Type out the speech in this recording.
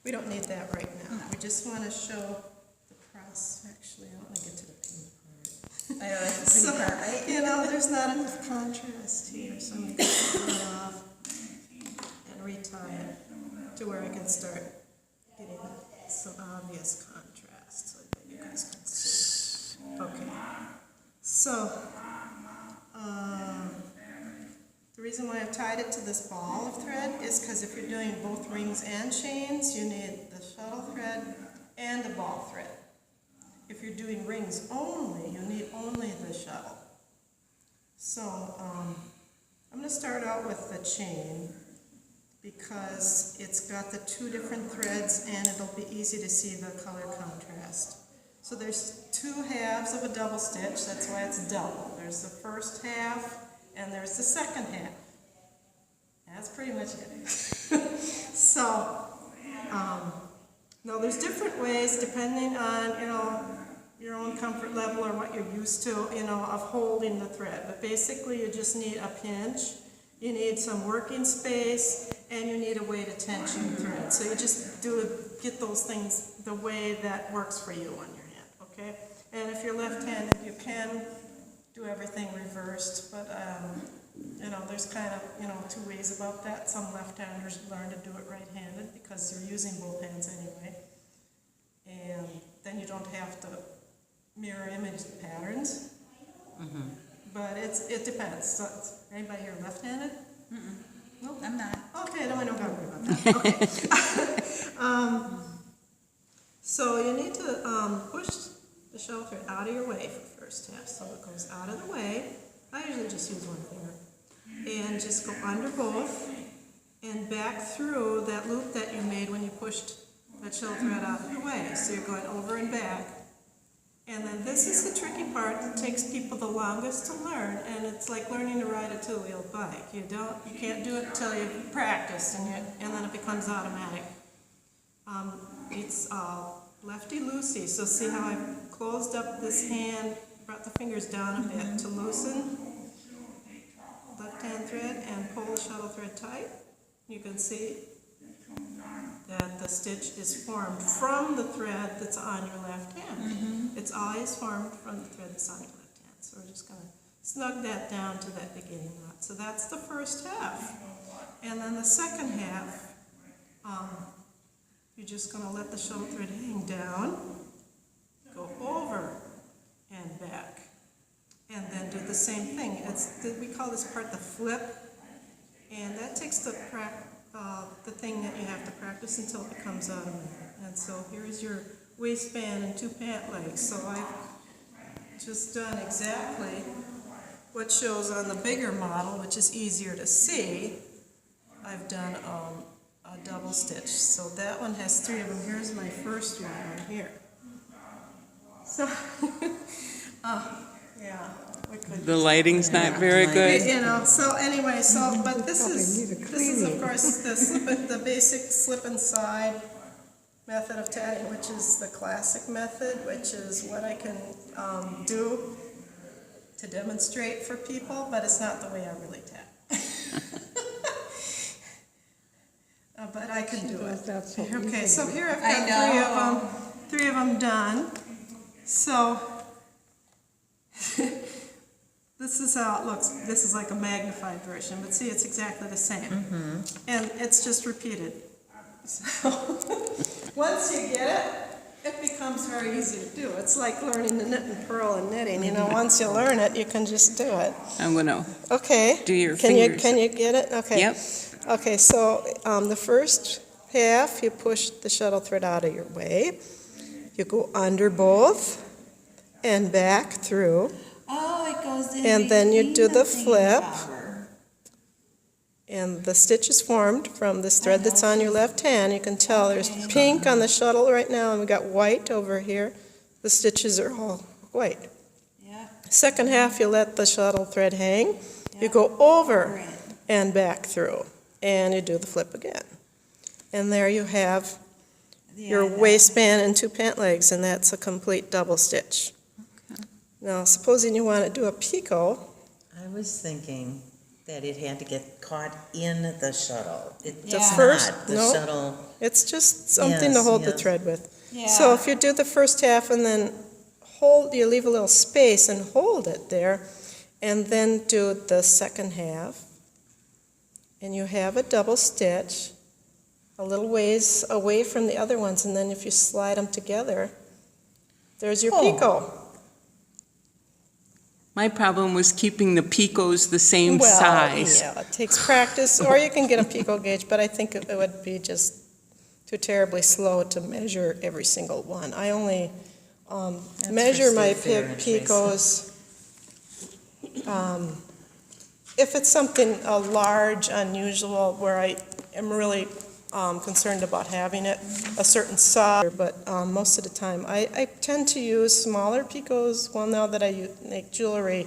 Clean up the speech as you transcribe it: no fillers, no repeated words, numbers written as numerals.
We don't need that right now. We just want to show the cross. Actually, I want to get to the pin part. I know, that's the pretty part, right? You know, there's not enough contrast here, so I'm going to cut it off and retie it to where I can start getting some obvious contrast so that you guys can see. Okay. So, the reason why I've tied it to this ball of thread is because if you're doing both rings and chains, you need the shuttle thread and the ball thread. If you're doing rings only, you need only the shuttle. So I'm going to start out with the chain because it's got the two different threads and it'll be easy to see the color contrast. So there's two halves of a double stitch, that's why it's double. There's the first half and there's the second half. That's pretty much it. So, now there's different ways depending on, your own comfort level or what you're used to, of holding the thread. But basically you just need a pinch, you need some working space, and you need a way to tension the thread. So you just get those things the way that works for you on your hand, okay? And if you're left-handed, you can do everything reversed, but there's kind of, two ways about that. Some left-handers learn to do it right-handed because they're using both hands anyway. And then you don't have to mirror image the patterns. Mm-hmm. But it depends. So, anybody here left-handed? Mm-mm. No? I'm not. Okay, then we don't gotta worry about that. Okay. So you need to push the shuttle thread out of your way for the first half. So it goes out of the way. I usually just use one finger. And just go under both and back through that loop that you made when you pushed that shuttle thread out of the way. So you're going over and back. And then this is the tricky part that takes people the longest to learn, and it's like learning to ride a two-wheel bike. You can't do it until you've practiced, and then it becomes automatic. It's lefty-loosey, so see how I've closed up this hand, brought the fingers down a bit to loosen left-hand thread and pull the shuttle thread tight. You can see that the stitch is formed from the thread that's on your left hand. Mm-hmm. It's always formed from the thread that's on your left hand. So we're just going to snug that down to that beginning knot. So that's the first half. And then the second half, you're just going to let the shuttle thread hang down, go over and back, and then do the same thing. We call this part the flip, and that takes the thing that you have to practice until it comes out of it. And so here's your waistband and two pant legs. So I've just done exactly what shows on the bigger model, which is easier to see. I've done a double stitch. So that one has three of them. Here's my first one right here. So, yeah. The lighting's not very good. So anyway, but this is of course the basic slip and slide method of tatting, which is the classic method, which is what I can do to demonstrate for people, but it's not the way I really tat. But I can do it. Okay, so here I've got three of them done. So this is how it looks. This is like a magnified version, but see, it's exactly the same. Mm-hmm. And it's just repeated. So once you get it, it becomes very easy to do. It's like learning to knit and purl and knitting. Once you learn it, you can just do it. I'm going to do your fingers. Can you get it? Okay. Yep. Okay, so the first half, you push the shuttle thread out of your way. You go under both and back through. Oh, it goes in. And then you do the flip. And the stitch is formed from this thread that's on your left hand. You can tell there's pink on the shuttle right now, and we got white over here. The stitches are all white. Yeah. Second half, you let the shuttle thread hang. Yeah. You go over and back through, and you do the flip again. And there you have your waistband and two pant legs, and that's a complete double stitch. Okay. Now, supposing you want to do a picot. I was thinking that it had to get caught in the shuttle. It The does first- not, the no. shuttle. It's just something to Yes, hold the yes. thread with. Yeah. So if you do the first half and then you leave a little space and hold it there, and then do the second half, and you have a double stitch a little ways away from the other ones, and then if you slide them together, there's your Oh. picot. My problem was keeping the picots the same Well, size. yeah, it takes practice, or you can get a picot gauge, but I think it would be just too terribly slow to measure every single one. I only That's measure for my state fair and picots. If it's something large, unusual, where I am really concerned about having it a certain size, but most of the time, I tend to use smaller picots. Well, now that I make jewelry,